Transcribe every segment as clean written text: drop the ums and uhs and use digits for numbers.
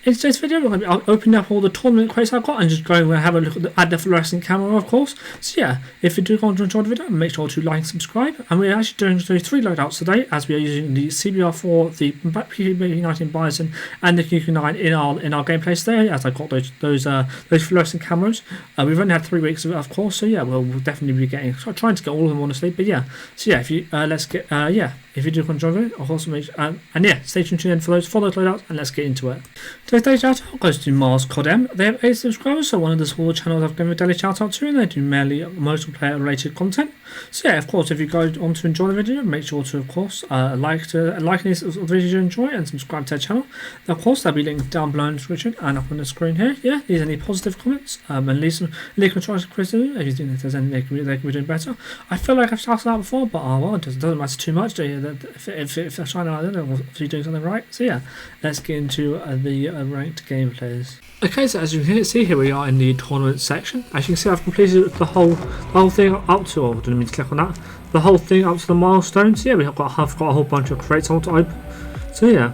In today's video, we're going to be opening up all the tournament crates I've got and just going and have a look at the fluorescent camo, of course. So yeah, if you do want to enjoy the video, make sure to like and subscribe. And we're actually doing 3 loadouts today, as we are using the CBR4, the PvP19 Bison, and the QQ9 in our gameplay today, as I've got those fluorescent camos. We've only had 3 weeks of it, of course, so yeah, we'll definitely be trying to get all of them, honestly. But yeah, so yeah, if you if you do want to enjoy it, of course, and yeah, stay tuned to the end for those loadouts, and let's get into it. Today's shout out goes to Mars CODM. They have 8 subscribers, so one of the smaller channels I've given a daily shout out to, and they do mainly multiplayer related content. So yeah, of course, if you go on to enjoy the video, make sure to, of course, like this video you enjoy and subscribe to their channel. Of course, there'll be links down below in the description and up on the screen here. Yeah, leave any positive comments and leave some constructive criticism if you think that there's anything they can be doing better. I feel like I've shouted out before, but well, it doesn't matter too much. If they're trying out, then if you're doing something right. So yeah, let's get into the ranked gameplays. Okay, so as you can see, here we are in the tournament section. As you can see, I've completed the whole thing up to. Oh, I didn't mean to click on that. The whole thing up to the milestones. Yeah, I've got a whole bunch of crates I want to open. So yeah,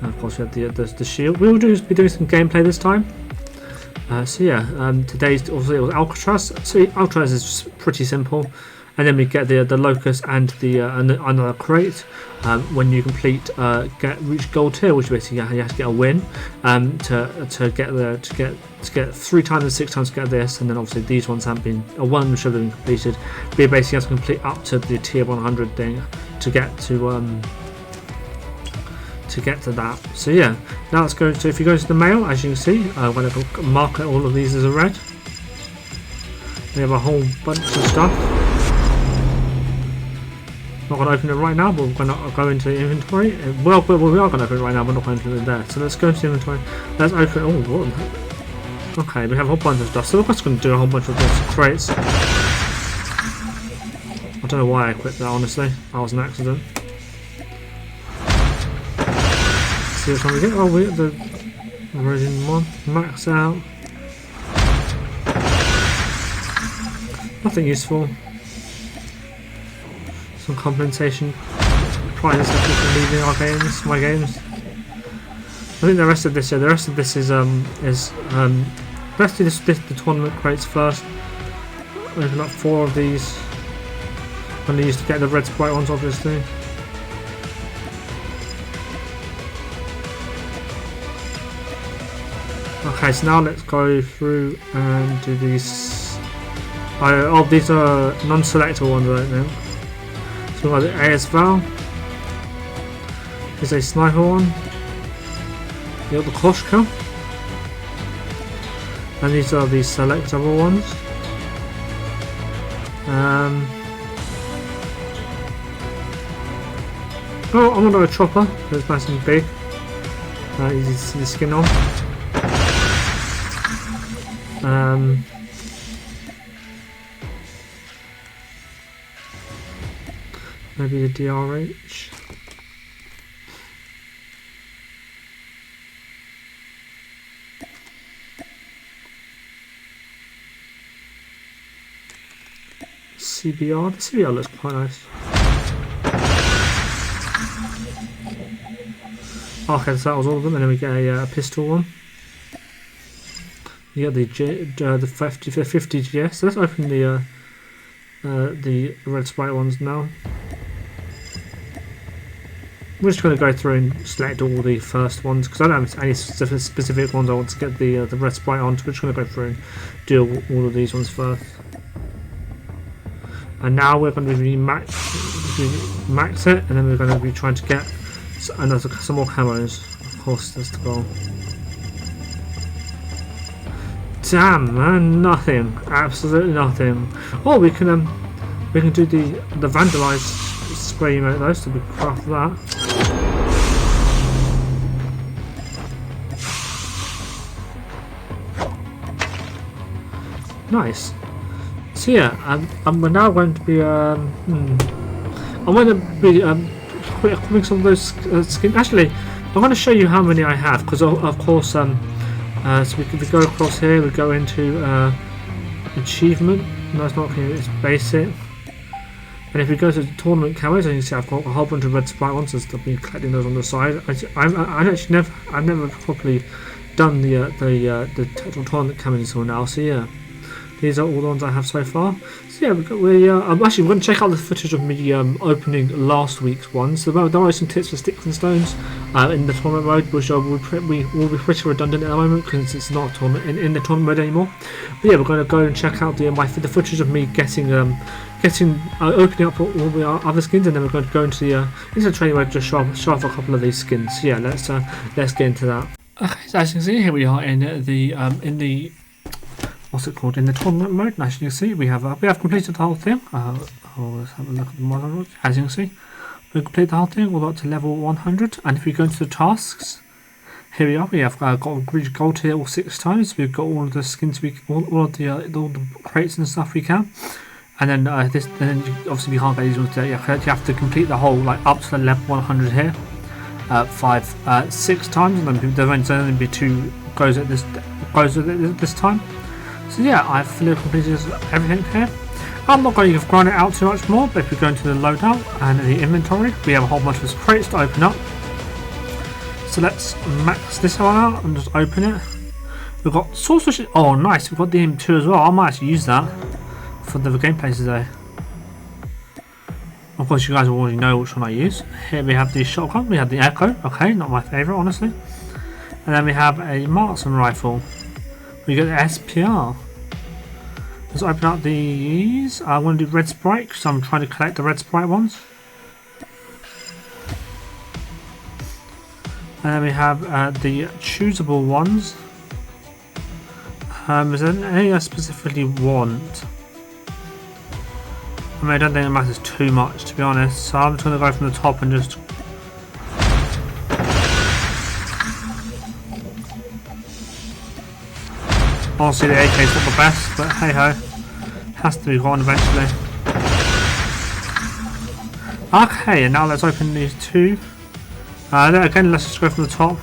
and of course we have the shield. We will be doing some gameplay this time. So yeah, today's obviously it was Alcatraz. So Alcatraz is just pretty simple. And then we get the locust and the another crate when you complete reach gold tier, which basically you have to get a win to get 3 times and 6 times to get this, and then obviously these ones haven't been, or one should have been completed. But you basically have to complete up to the tier 100 thing to get to that. So yeah, now let's go to, if you go to the mail, as you can see, I'm going to mark all of these as a red. We have a whole bunch of stuff. Not going to open it right now, but we're going to go into the inventory. Well, we are going to open it right now, we're not going to open it there. So let's go into the inventory. Let's open. Oh, what? Okay, we have a whole bunch of stuff. So we're just going to do a whole bunch of those crates. I don't know why I quit that, honestly. That was an accident. Let's see which one we get. Oh, we get the version 1. Max out. Nothing useful. Some compensation prizes that people leaving our games, my games. I think the rest of this, let's do the tournament crates first. Open up 4 of these. I'm going to use to get the red sprite ones, obviously. Okay, so now let's go through and do these. Oh, these are non-selectable ones right now. So we've got the ASVAL, here's a sniper one, you got the Koshka, and these are the selectable ones. Oh, I'm gonna go chopper, because it's nice and big, easy to see the skin on. Maybe a DRH. CBR. The CBR looks quite nice. Okay, so that was all of them, and then we get a pistol one. You get the 50 GS. So let's open the red sprite ones now. We're just going to go through and select all the first ones because I don't have any specific ones I want to get the red sprite on. So we're just going to go through and do all of these ones first. And now we're going to be max it, and then we're going to be trying to get some more camos. Of course, that's the goal. Damn, man, nothing, absolutely nothing. Oh, we can do the vandalized spray emote though, so we can craft that. Nice. So yeah, we're now going to be I'm going to be equipping some of those skins. Actually, I'm going to show you how many I have because of course so we go across here. We go into achievement. No, it's not here. It's basic. And if we go to the tournament camos, as you can see, I've got a whole bunch of red Sprite ones. I've been collecting those on the side. I've never properly done the actual tournament camos until now. So yeah, these are all the ones I have so far. So yeah, I'm actually going to check out the footage of me opening last week's ones. So there are some tips for sticks and stones in the tournament mode, which will be pretty redundant at the moment because it's not a tournament in the tournament mode anymore. But yeah, we're going to go and check out the footage of me opening up all the other skins, and then we're going to go into the training mode to show off a couple of these skins. So yeah, let's get into that. Okay, so as you can see, here we are in the what's it called, in the tournament mode. And as you can see, we have completed the whole thing. Let's have a look at the model. As you can see, we completed the whole thing all up to level 100. And if we go into the tasks, here we are. We have got reached gold tier all 6 times. We've got all of the skins, all the crates and stuff we can. And then then obviously we can't get these all today. You have to complete the whole up to the level 100 here, 6 times, and then there's only be 2 goes at this time. So yeah, I've fully completed everything here. I'm not going to grind it out too much more, but if we go into the loadout and the inventory, we have a whole bunch of crates to open up. So let's max this one out and just open it. We've got source switch. Oh nice, we've got the M2 as well. I might actually use that for the gameplay today. Of course, you guys already know which one I use. Here we have the shotgun, we have the Echo. Okay, not my favourite, honestly. And then we have a marksman rifle. We get the SPR. Let's open up these. I want to do red Sprite because I'm trying to collect the red Sprite ones. And then we have the choosable ones. Is there any I specifically want? I mean, I don't think it matters too much, to be honest. So I'm just going to go from the top and just. Honestly, the AK is not the best, but hey ho, has to be gone eventually. Okay, and now let's open these 2. Again, let's just go from the top.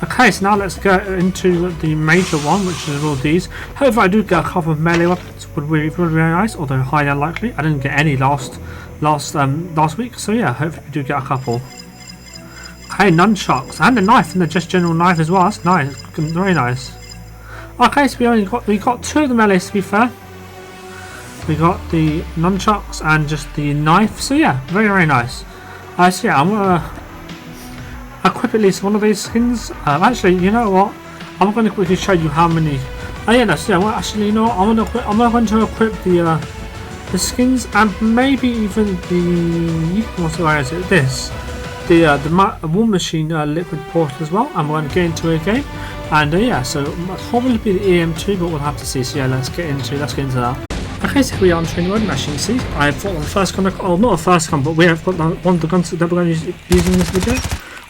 Okay, so now let's go into the major one, which is all these. Hopefully I do get a couple of melee weapons, would be really nice, although highly unlikely. I didn't get any last week, so yeah, hopefully we do get a couple. Okay, nunchucks and a knife, and just general knife as well. That's nice, very nice. Okay, so we got 2 of the melees to be fair. We got the nunchucks and just the knife. So yeah, very nice. So yeah, I'm gonna equip at least one of these skins. Actually, you know what? I'm going to quickly show you how many. Oh yeah, that's yeah. Well, actually, you know what? I'm going to equip the skins and maybe even the where is it? The War Machine liquid portal as well. I'm going to get into a game, and yeah, so it might probably be the EM2, but we'll have to see. So yeah, let's get into that. Okay, so here we are on training mode, and as you can see, I've got the first gun. Oh, not a first gun, but we have got one of the guns that we're going to use in this video.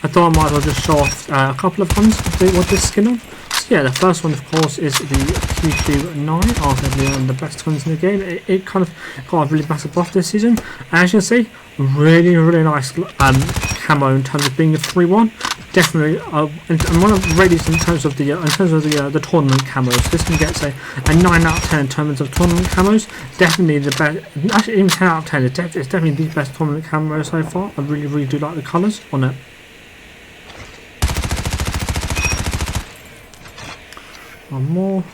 I thought I might as well just show off a couple of guns with this skin on. So yeah, the first one of course is the QQ9, arguably one of the best guns in the game. It kind of got a really massive buff this season. And as you can see, really nice camo in terms of being a 3-1. Definitely, and one of the ratings in terms of the tournament camos. This one gets a 9 out of 10 in terms of tournament camos. Definitely the best. Actually, even 10 out of 10. It's definitely the best tournament camo so far. I really do like the colours on it. One more.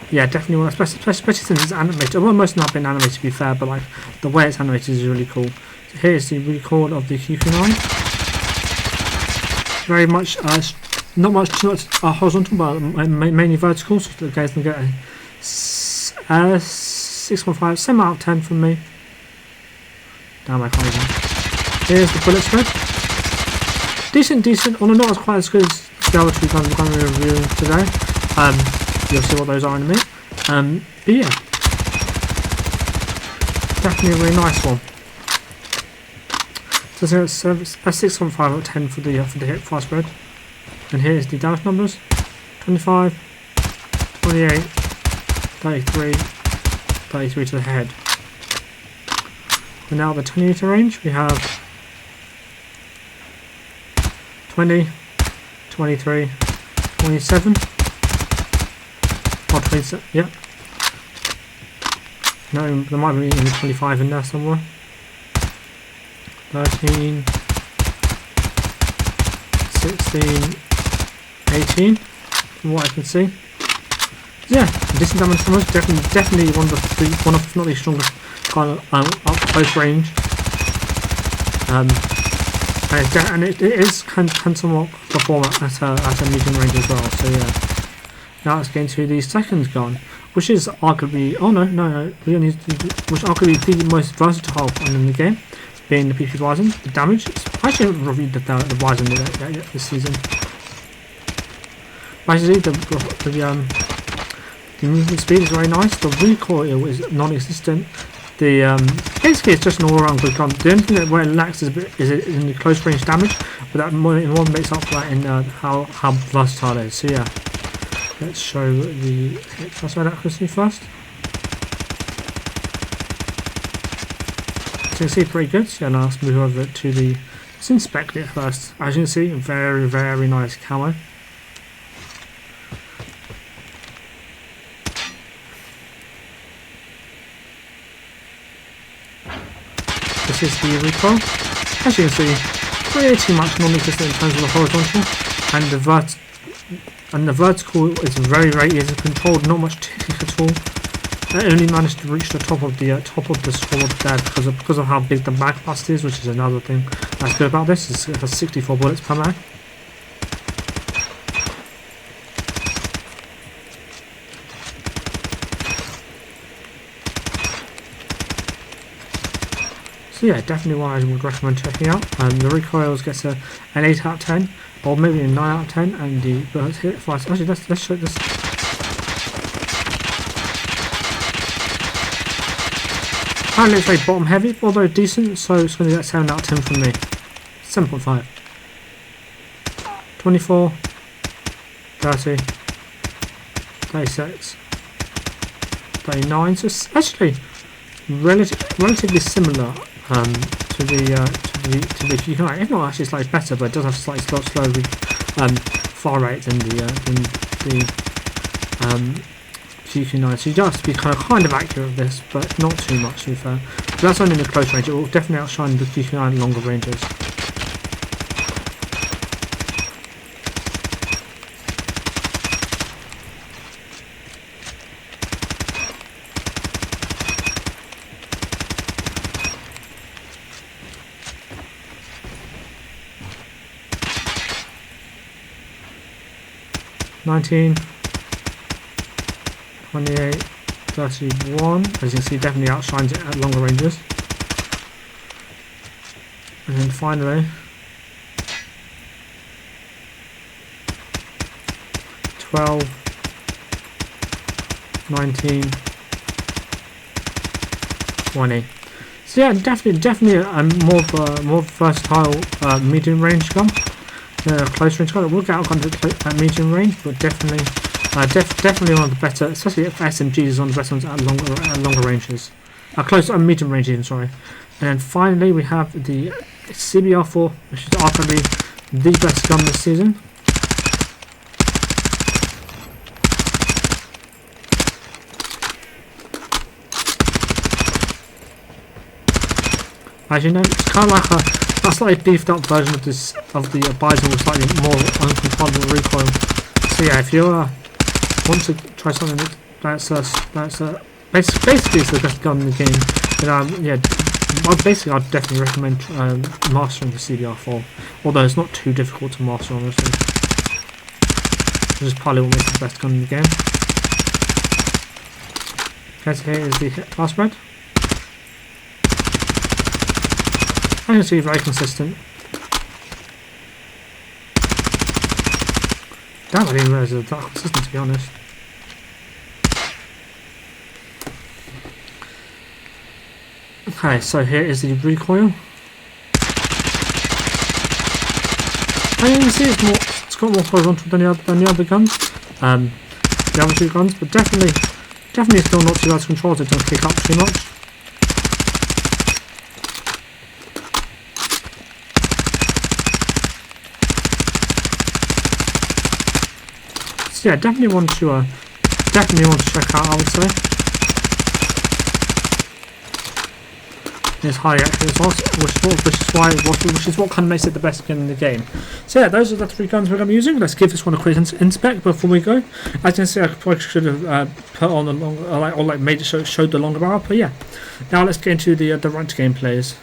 Yeah, definitely one, especially since it's animated. Well, most not been animated to be fair, but like the way it's animated is really cool. So here's the recoil of the QQ9. Very much, not much too much horizontal, but mainly vertical. So the guys can get a 6.5, 7 out of 10 from me. Down my card. Here's the bullet spread. Decent. Although not as quite as good as the other 2 guns we're going to be reviewing today. You'll see what those are in a minute. But yeah, definitely a really nice one. So it's a 6.5 out of 10 for the hip fire spread. And here's the damage numbers: 25, 28, 33, 33 to the head. And now the 20 meter range, we have 20, 23, 27, place it. Yep. No, there might be even 25 in there somewhere. 13, 16, 18, from what I can see. Yeah, decent damage from us. Definitely one of if not the strongest kind of up close range. And it is can somewhat perform at a medium range as well. So yeah. Now let's get into the second gun, which is arguably which arguably the most versatile gun in the game, being the PP Bison. The damage, I actually haven't reviewed the Bison yet this season. Actually, the movement speed is very nice. The recoil is non-existent. Basically it's just an all-around good gun. The only thing that where it lacks is in the close range damage, but that more makes up for that in how versatile it is. So yeah. Let's show the hit crossbow accuracy first. So you can see pretty good. So yeah, now let's move over to let's inspect it first. As you can see, very, very nice camo. This is the recoil. As you can see, pretty much non-existent in terms of the horizontal, and the vertical is very, very easy to control, not much ticking at all. I only managed to reach the top of the sword there because of how big the mag capacity is, which is another thing that's good about this. It has 64 bullets per mag. So yeah, definitely one I would recommend checking out. The recoils gets an 8 out of 10. Or maybe a 9 out of 10, and the hit flies. Actually, let's show this. Apparently it's very bottom heavy, although decent, so it's going to get 7 out of 10 from me. 7.5. 24, 30, 36, 39. So it's actually relatively similar to the QQ9. If not, actually slightly better, but it does have slightly slower fire rate than the QQ9. So you do have to be kind of accurate with this, but not too much to be fair. But that's only in the close range. It will definitely outshine the QQ9 in longer ranges. (19, 28, 31). As you can see, definitely outshines it at longer ranges. And then finally, 12, 19, 20. So yeah, definitely a more versatile medium range gun. Close range gun. It will get out at medium range, but definitely one of the better, especially if SMGs is one of the best ones at longer ranges. Close medium range even, sorry. And then finally we have the CBR4, which is arguably the best gun this season. As you know, it's kind of like a slightly beefed up version of the Bison with slightly more uncontrollable recoil. So yeah, if you want to try something that's basically it's the best gun in the game, then yeah, I'd definitely recommend mastering the CBR4. Although it's not too difficult to master, honestly. Which is probably what makes it the best gun in the game. Okay, so here is the hit pass spread. I can see very consistent. Damn, I didn't realise it was that consistent, to be honest. Okay, so here is the recoil. And you can see it's got more horizontal than the other guns, the other two guns, but definitely still not too bad to control. It doesn't kick up too much. So yeah, definitely one to definitely want to check out, I would say. It's highly accurate as well, which is what kind of makes it the best gun in the game. So yeah, those are the 3 guns we're going to be using. Let's give this one a quick inspect before we go. As you can see, I probably should have put on the longer, or made it so it showed the longer barrel. But yeah, now let's get into the ranked gameplays.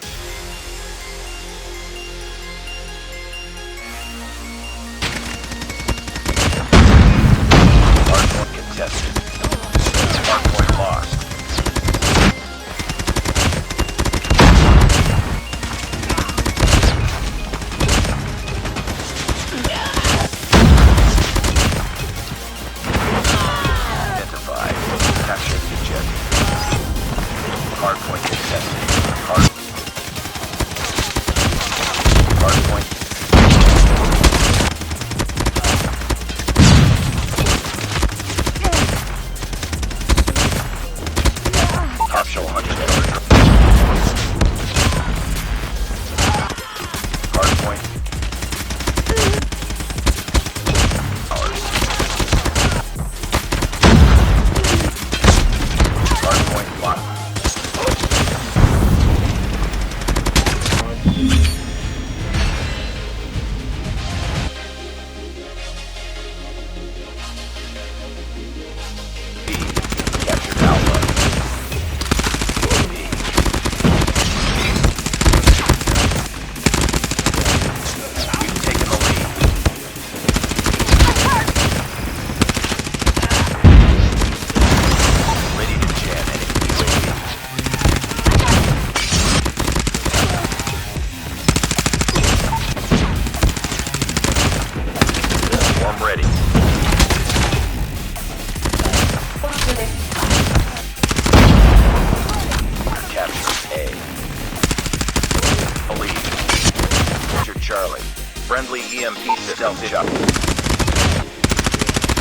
Friendly EMP stealth shot.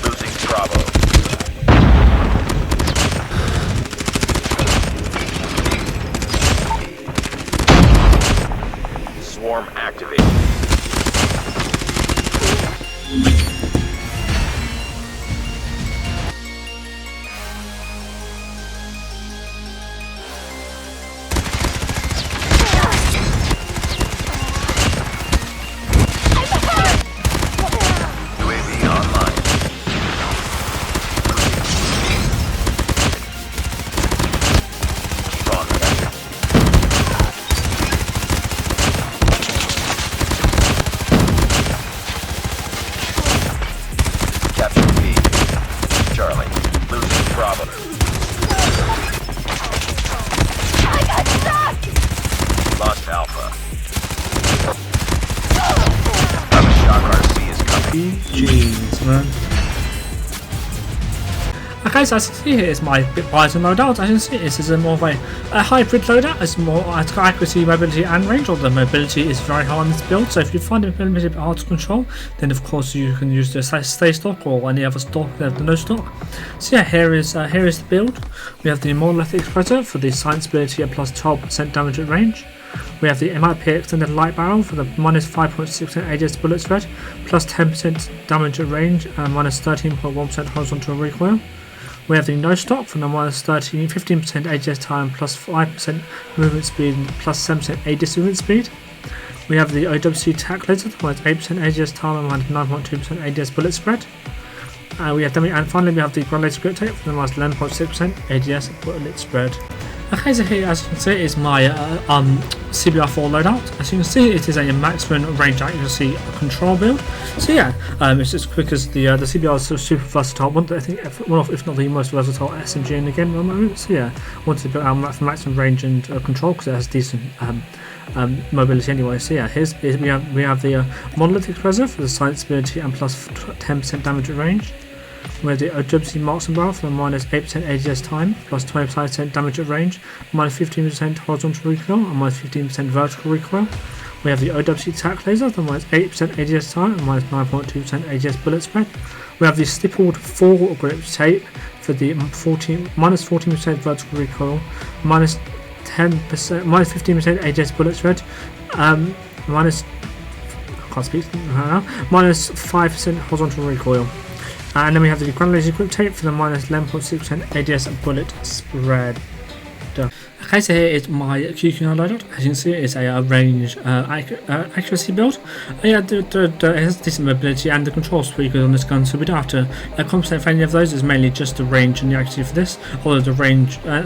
Losing Bravo. Swarm activated. Jeez, man. Okay, so as you can see here is my Bison loadout. As you can see, this is more of a hybrid loadout. It's more accuracy, mobility and range, although the mobility is very high on this build. So if you find it a bit hard to control, then of course you can use the stay stock or any other stock, the no stock. So yeah, here is the build. We have the monolithic expressor for the science ability at plus 12% damage at range. We have the MIP extended light barrel for the minus 5.6% ADS bullet spread, plus 10% damage at range and minus 13.1% horizontal recoil. We have the no stock for the minus 15% ADS time, plus 5% movement speed, and plus 7% ADS movement speed. We have the OWC tac laser for minus 8% ADS time and minus 9.2% ADS bullet spread. And finally we have the ground laser grip tape for the minus 11.6% ADS bullet spread. Okay, so here as you can see is my CBR4 loadout. As you can see, it is a maximum range accuracy control build. So yeah, it's as quick as the CBR is so super versatile. I think one of, if not the most versatile SMG in the game at the moment. So yeah, I wanted to build out for maximum range and control because it has decent mobility anyway. So yeah, we have the monolithic expressor for the science ability and plus 10% damage at range. We have the OWC marksman barrel for the minus 8% ADS time, plus 25% damage at range, minus 15% horizontal recoil, and minus 15% vertical recoil. We have the OWC tac laser for minus 8% ADS time and minus 9.2% ADS bullet spread. We have the stippled 4 grip tape for the minus 14% vertical recoil, minus 15% ADS bullet spread, minus 5% horizontal recoil. And then we have the ground laser quick tape for the minus 11.6% ADS bullet spread. Okay, so here is my QQ loadout. As you can see, it's a range accuracy build. It has decent mobility, and the controls are pretty good on this gun, so we don't have to compensate for any of those. It's mainly just the range and the accuracy for this. Although the range, although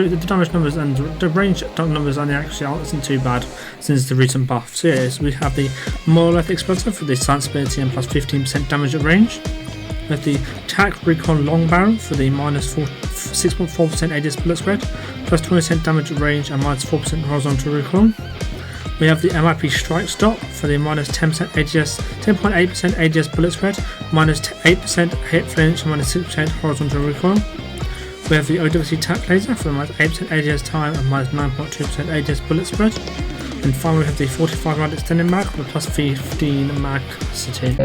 the damage numbers and the range numbers and the accuracy aren't too bad since the recent buff. So yes, we have the monolith explosive for the silence ability and plus 15% damage at range. We have the TAC Recon Long Barrel for the minus 6.4% ADS bullet spread, plus 20% damage at range and minus 4% horizontal recoil. We have the MIP Strike Stock for the minus 10.8% ADS bullet spread, minus 8% hit flinch and minus 6% horizontal recoil. We have the OWC TAC Laser for the minus 8% ADS time and minus 9.2% ADS bullet spread. And finally we have the 45 round extended mag with a plus 15 mag capacity.